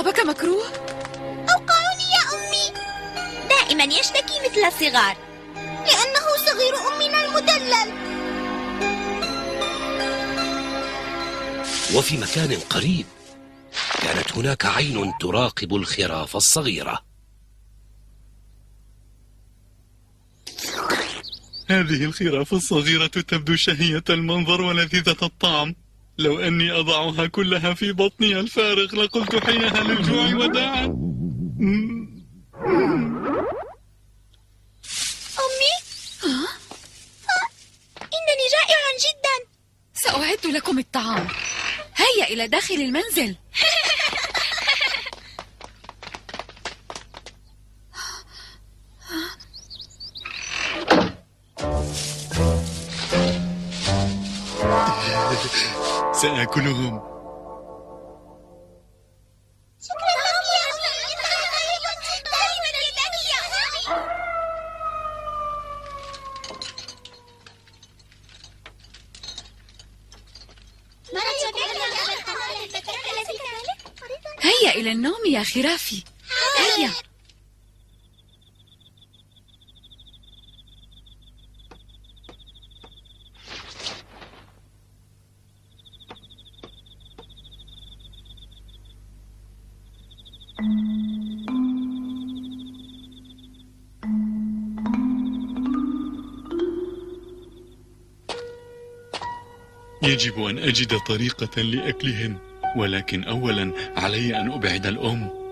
أصابك مكروه؟ أوقعني يا أمي. دائما يشتكي مثل الصغار لأنه صغير أمنا المدلل. وفي مكان قريب كانت هناك عين تراقب الخراف الصغيرة. هذه الخراف الصغيرة تبدو شهية المنظر ولذيذة الطعم. لو أني أضعها كلها في بطني الفارغ لقلت حينها للجوع وداعا. أمي؟ إنني جائع جدا. سأعد لكم الطعام. هيا إلى داخل المنزل. سآكلهم. شكرا لك يا أمي. دائما يدك يا أمي. هيا إلى النوم يا خرافي. هيا. يجب أن أجد طريقة لأكلهن، ولكن أولا علي أن أبعد الأم.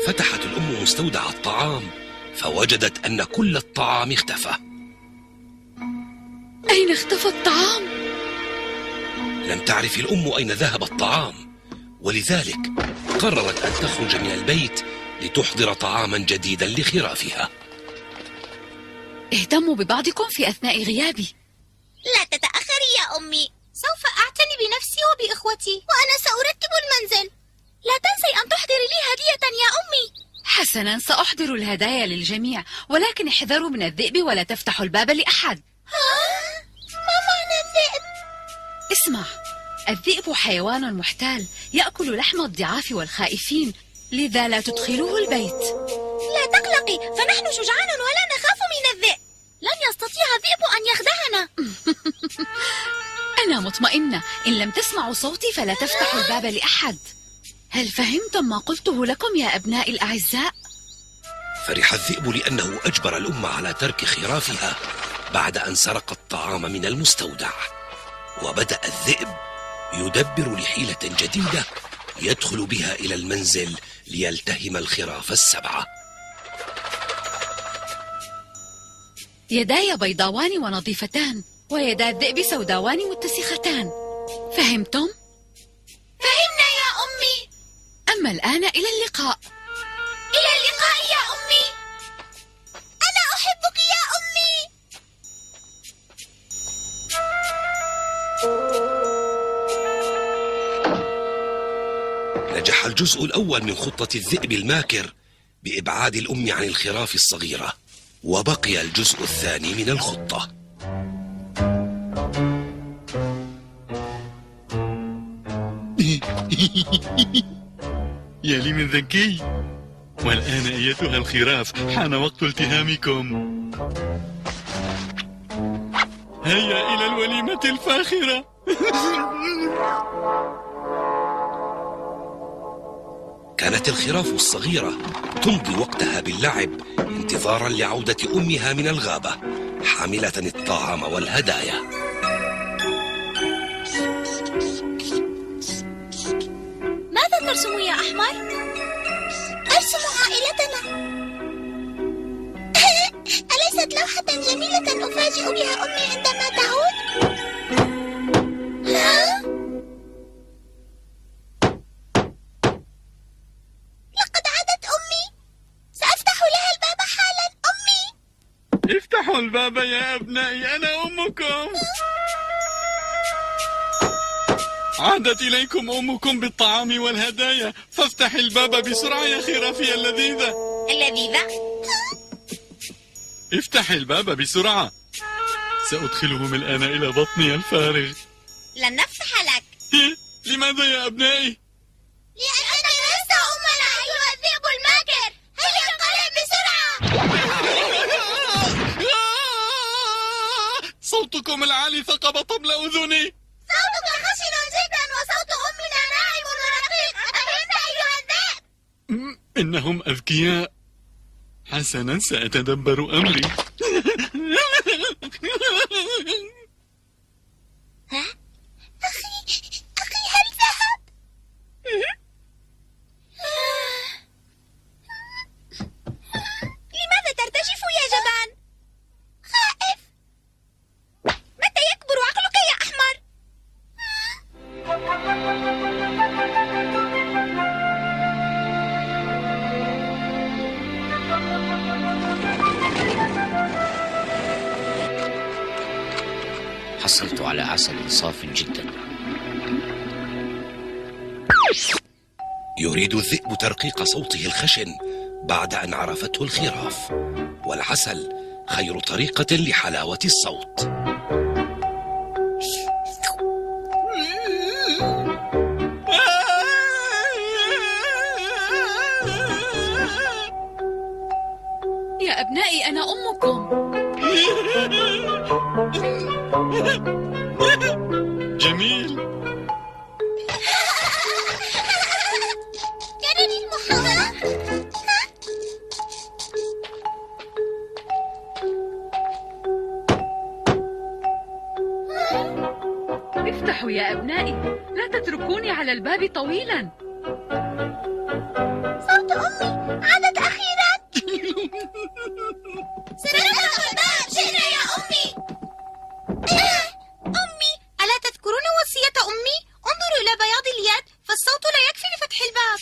فتحت الأم مستودع الطعام فوجدت أن كل الطعام اختفى. أين اختفى الطعام؟ لم تعرف الأم أين ذهب الطعام، ولذلك قررت أن تخرج من البيت لتحضر طعاما جديدا لخرافها. اهتموا ببعضكم في أثناء غيابي. لا تتأخري يا أمي. سوف أعتني بنفسي وبإخوتي، وأنا سأرتب المنزل. لا تنسي أن تحضري لي هدية يا أمي. حسنا، سأحضر الهدايا للجميع، ولكن احذروا من الذئب ولا تفتحوا الباب لأحد. ما معنى الذئب؟ اسمع، الذئب حيوان محتال يأكل لحم الضعاف والخائفين، لذا لا تدخلوه البيت. لا تقلقي، فنحن شجعان ولا نخاف من الذئب. لن يستطيع الذئب أن يخدعنا. أنا مطمئنة، إن لم تسمعوا صوتي فلا تفتحوا الباب لأحد. هل فهمتم ما قلته لكم يا أبنائي الأعزاء؟ فرح الذئب لأنه أجبر الأم على ترك خرافها بعد أن سرق الطعام من المستودع، وبدأ الذئب يدبر لحيلة جديدة يدخل بها إلى المنزل ليلتهم الخراف السبعة. يداي بيضاوان ونظيفتان، ويدا الذئب سوداوان متسختان. فهمتم؟ فهمنا يا أمي. أما الآن إلى اللقاء. إلى اللقاء يا أمي. أنا أحبك يا أمي. نجح الجزء الأول من خطة الذئب الماكر بإبعاد الأم عن الخراف الصغيرة، وبقي الجزء الثاني من الخطة. يا لي من ذكي. والآن أيتها الخراف حان وقت التهامكم. هيا إلى الوليمة الفاخرة. كانت الخراف الصغيرة تمضي وقتها باللعب انتظارا لعودة أمها من الغابة حاملة الطعام والهدايا. ماذا ترسم يا أحمر؟ أرسم عائلتنا. أليست لوحة جميلة أفاجئ بها أمي عندما تعود؟ ها؟ لقد عادت أمي. سأفتح لها الباب حالا. أمي، افتحوا الباب يا أبنائي، أنا أمكم. عادت إليكم أمكم بالطعام والهدايا، فافتح الباب بسرعة يا خرافي اللذيذة. اللذيذة؟ افتح الباب بسرعة، سأدخلهم الآن إلى بطني الفارغ. لن نفتح لك. لماذا يا أبنائي؟ لأنك لست أمنا أيها الذئب الماكر. هيا انقلب بسرعة. صوتكم العالي ثقب طبل أذني. صوتك خشن جدا وصوت أمنا ناعم ورقيق. أفهمت أيها الذئب؟ إنهم أذكياء. حسنا، سأتدبر أمري. ها؟ أخي هل ذهب؟ لماذا ترتجف يا جبان؟ خائف. متى يكبر عقلك يا أحمر؟ حصلت على عسل صاف جدا. يريد الذئب ترقيق صوته الخشن بعد أن عرفته الخراف، والعسل خير طريقة لحلاوة الصوت. يا أبنائي أنا أمكم. جميل. كانت المحاولة. افتحوا يا أبنائي، لا تتركوني على الباب طويلا. صوت أمي عادت أخيرا. سنفتح الباب، جئنا يا أمي. أمي، ألا تذكرون وصية أمي؟ انظروا إلى بياض اليد، فالصوت لا يكفي لفتح الباب.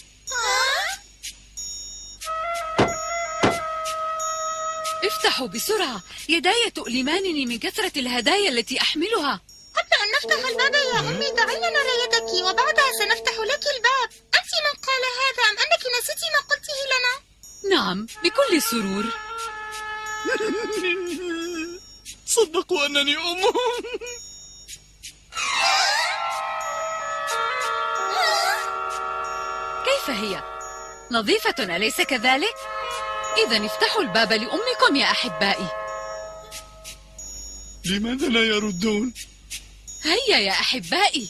افتحوا بسرعة، يداي تؤلمانني من كثرة الهدايا التي أحملها. قبل أن نفتح الباب يا أمي دعي لنا يدك، وبعدها سنفتح لك الباب. أنت من قال هذا أم أنك نسيتِ ما قلته لنا؟ نعم، بكل سرور. صدقوا أنني أمهم. كيف هي؟ نظيفة أليس كذلك؟ إذا افتحوا الباب لأمكم يا أحبائي. لماذا لا يردون؟ هيا يا أحبائي.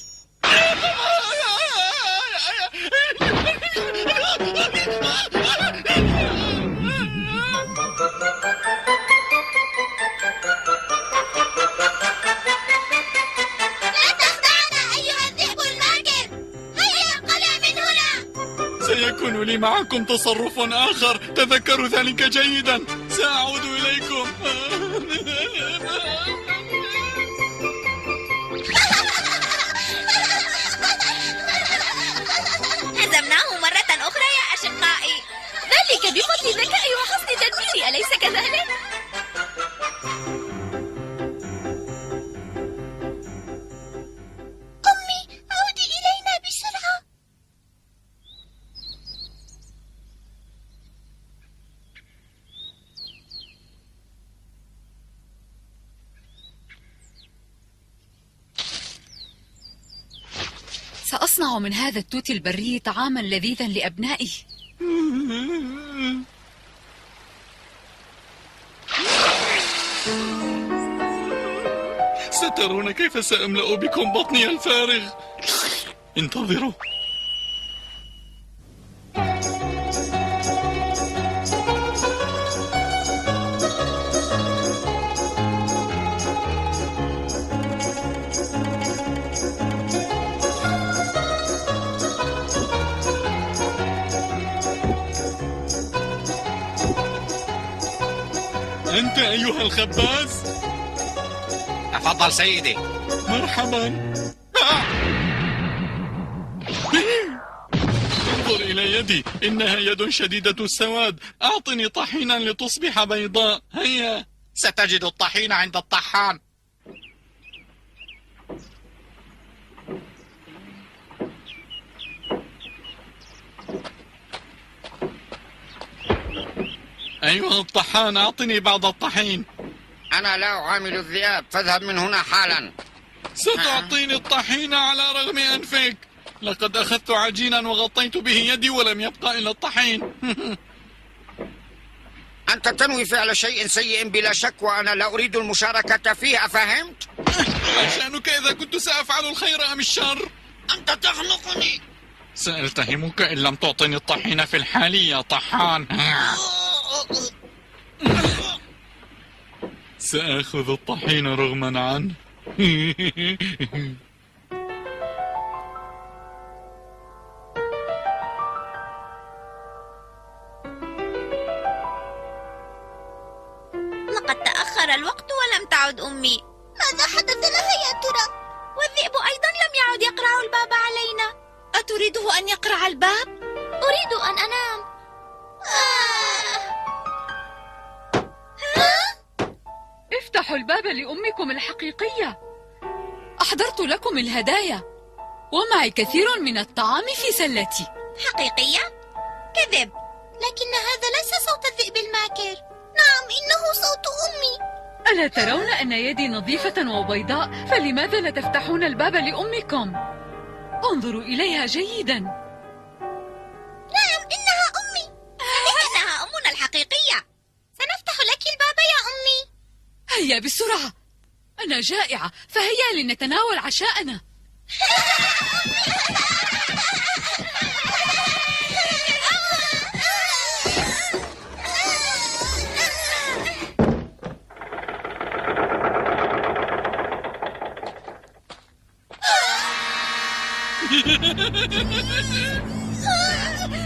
لا تخدعنا أيها الذئب الماكر. هيا انقلع من هنا. سيكون لي معكم تصرف آخر، تذكروا ذلك جيدا. سأعود إليكم. هزمناه مرة أخرى يا أشقائي. ذلك بفضل ذكائي وحسن تدبيري، أليس كذلك؟ أمي، عودي إلينا بسرعة. سأصنع من هذا التوت البري طعاما لذيذا لأبنائي. سترون كيف سأملأ بكم بطني الفارغ. انتظروا. أنت أيها الخباز؟ تفضل سيدي. مرحبا. انظر إلى يدي، إنها يد شديدة السواد. أعطني طحينا لتصبح بيضاء. هيا، ستجد الطحين عند الطحان. أيها الطحان، أعطني بعض الطحين. أنا لا أعامل الذئاب، فاذهب من هنا حالا. ستعطيني الطحين على رغم أنفك. لقد أخذت عجينا وغطيت به يدي ولم يبقى إلا الطحين. أنت تنوي فعل شيء سيء بلا شك، وأنا لا أريد المشاركة فيه، أفهمت؟ ما شأنك إذا كنت سأفعل الخير أم الشر؟ أنت تخنقني. سألتهمك إن لم تعطني الطحين في الحال يا طحان. سأخذ الطحين رغما عنه. لقد تأخر الوقت ولم تعد أمي. ماذا حدث لها يا ترى؟ والذئب أيضا لم يعد يقرع الباب علينا. أتريده أن يقرع الباب؟ أريد أن أنام. افتحوا الباب لأمكم الحقيقية. أحضرت لكم الهدايا ومعي كثير من الطعام في سلتي. حقيقية؟ كذب. لكن هذا ليس صوت الذئب الماكر. نعم، إنه صوت أمي. ألا ترون أن يدي نظيفة وبيضاء؟ فلماذا لا تفتحون الباب لأمكم؟ انظروا إليها جيدا. نعم، إنها أمي. إنها أمنا الحقيقية. سنفتح لك الباب يا أمي. هيا بسرعة، أنا جائعة، فهيا لنتناول عشاءنا.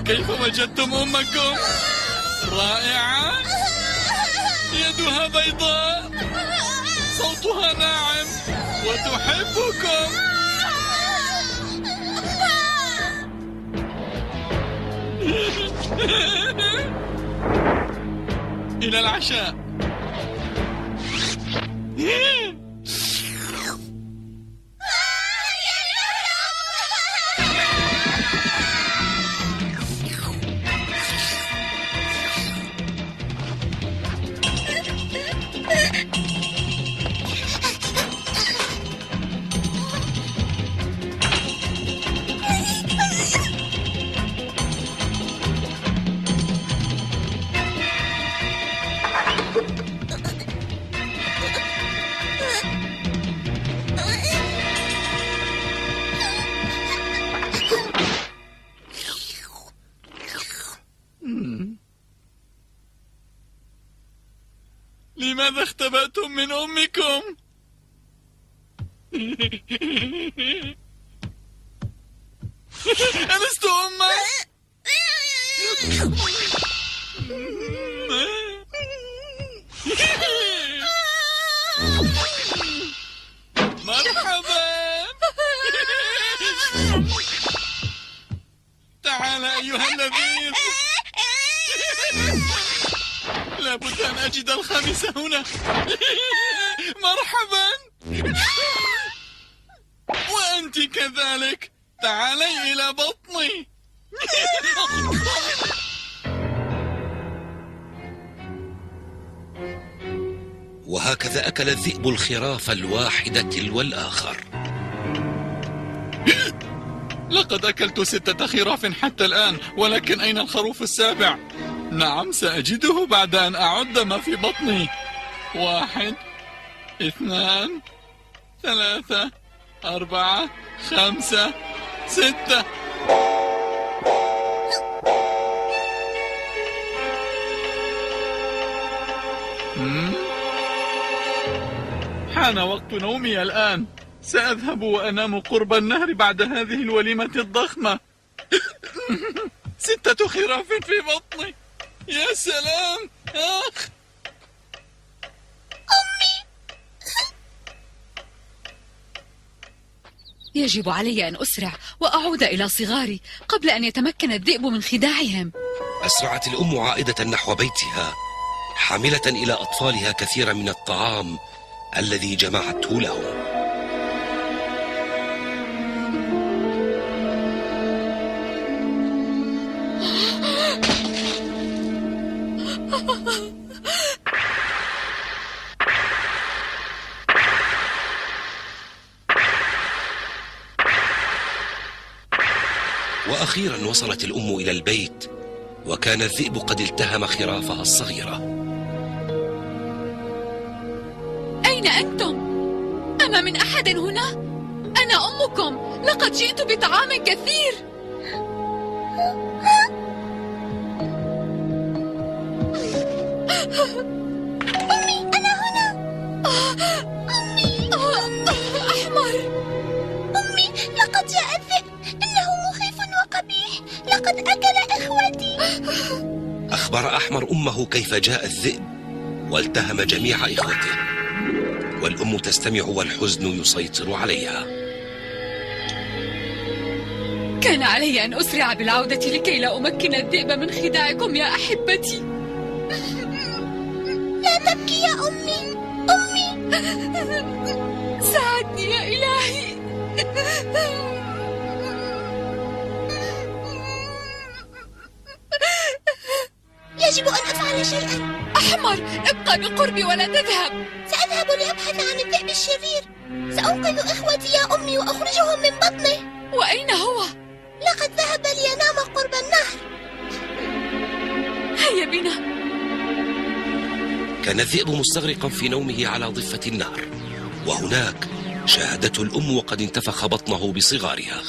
كيف وجدتم أمكم؟ رائعة، يدها بيضاء، صوتها ناعم، وتحبكم. إلى العشاء. لماذا اختبأتم من أمكم؟ ألست أمك؟ مرحبا. تعال أيها النذير. لابد أن أجد الخامس هنا. مرحبا. وأنت كذلك، تعالي إلى بطني. وهكذا أكل الذئب الخراف الواحد تلو الآخر. لقد أكلت 6 خراف حتى الآن، ولكن أين الخروف السابع؟ نعم، سأجده بعد أن أعد ما في بطني. 1 2 3 4 5 6. حان وقت نومي الآن. سأذهب وأنام قرب النهر بعد هذه الوليمة الضخمة. 6 خراف في بطني، يا سلام. آخ. يجب علي أن أسرع وأعود إلى صغاري قبل أن يتمكن الذئب من خداعهم. أسرعت الأم عائدة نحو بيتها، حاملة إلى أطفالها كثيرا من الطعام الذي جمعته لهم. وأخيرا وصلت الأم إلى البيت، وكان الذئب قد التهم خرافها الصغيرة. أين أنتم؟ أما من أحد هنا؟ أنا أمكم، لقد جئت بطعام كثير. أمي أنا هنا. أمي أحمر. أمي لقد جاء الذئب، إنه مخيف وقبيح، لقد أكل إخوتي. أخبر أحمر أمه كيف جاء الذئب والتهم جميع إخوته، والأم تستمع والحزن يسيطر عليها. كان علي أن أسرع بالعودة لكي لا أمكن الذئب من خداعكم يا أحبتي. لا تبكي يا أمي. أمي ساعدني يا إلهي. يجب أن أفعل شيئا. أحمر، ابقى بقربي ولا تذهب. سأذهب لأبحث عن الذئب الشرير. سأنقذ إخوتي يا أمي وأخرجهم من بطنه. وأين هو؟ لقد ذهب لينام قرب النهر. هيا بنا. كان الذئب مستغرقا في نومه على ضفة النهر، وهناك شاهدته الأم وقد انتفخ بطنه بصغارها.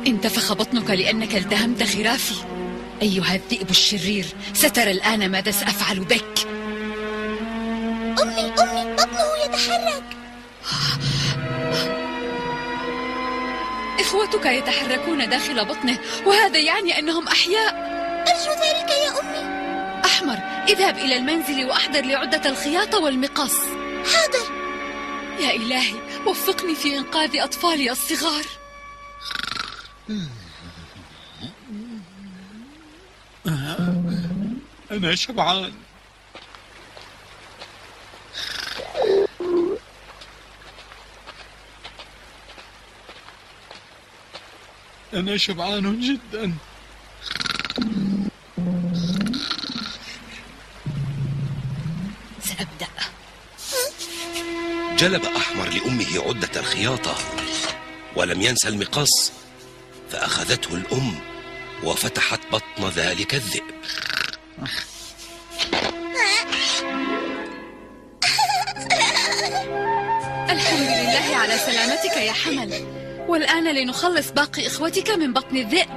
انتفخ بطنك لأنك التهمت خرافي. أيها الذئب الشرير، سترى الآن ماذا سأفعل بك. أمي بطنه يتحرك. إخوتك يتحركون داخل بطنه، وهذا يعني أنهم أحياء. أرجو ذلك يا أمي. أحمر، اذهب إلى المنزل وأحضر لي عدة الخياطة والمقص. حاضر. يا إلهي، وفقني في إنقاذ أطفالي الصغار. أنا شبعان. أنا شبعان جدا. سأبدأ. جلب أحمر لأمه عدة الخياطة، ولم ينسى المقص، فأخذته الأم وفتحت بطن ذلك الذئب. الحمد لله على سلامتك يا حمل. والآن لنخلص باقي إخوتك من بطن الذئب.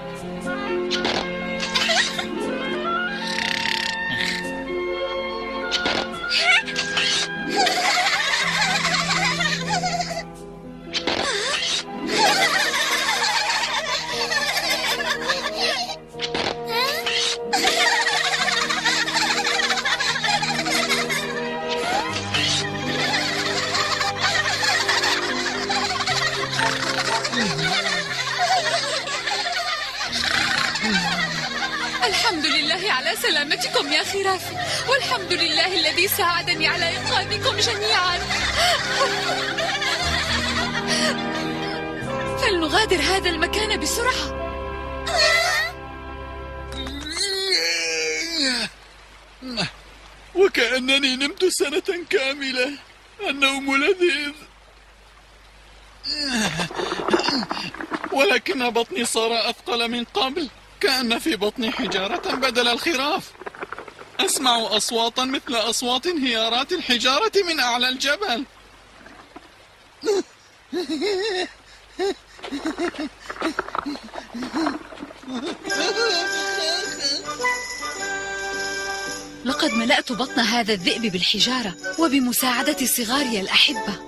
الحمد لله على سلامتكم يا خرافي، والحمد لله الذي ساعدني على إنقاذكم جميعا. فلنغادر هذا المكان بسرعة. وكأنني نمت سنة كاملة. النوم لذيذ، ولكن بطني صار أثقل من قبل. كأن في بطني حجارة بدل الخراف. أسمع أصواتا مثل أصوات انهيارات الحجارة من أعلى الجبل. لقد ملأت بطن هذا الذئب بالحجارة وبمساعدة صغاري الأحبة.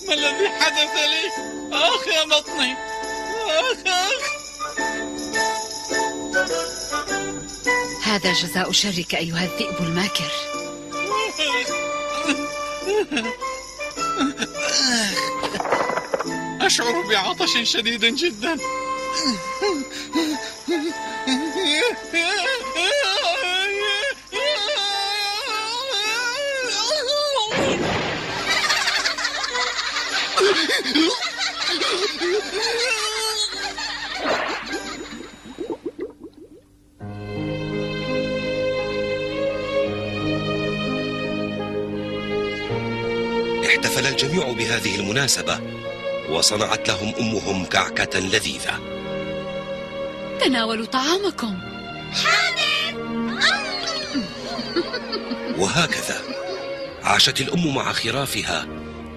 ما الذي حدث لي؟ آخ يا بطني، آخ. هذا جزاء شرك أيها الذئب الماكر. أشعر بعطش شديد جدا. احتفل الجميع بهذه المناسبة، وصنعت لهم أمهم كعكة لذيذة. تناولوا طعامكم. وهكذا عاشت الأم مع خرافها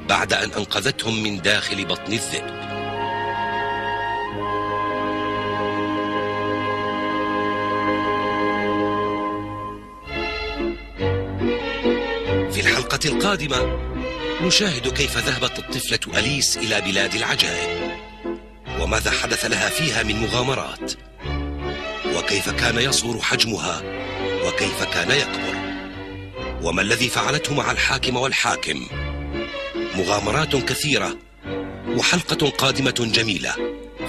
بعد أن أنقذتهم من داخل بطن الذئب. في الحلقة القادمة نشاهد كيف ذهبت الطفلة أليس إلى بلاد العجائب، وماذا حدث لها فيها من مغامرات، وكيف كان يصغر حجمها وكيف كان يكبر، وما الذي فعلته مع الحاكم والحاكم. مغامرات كثيرة وحلقة قادمة جميلة،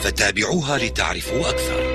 فتابعوها لتعرفوا أكثر.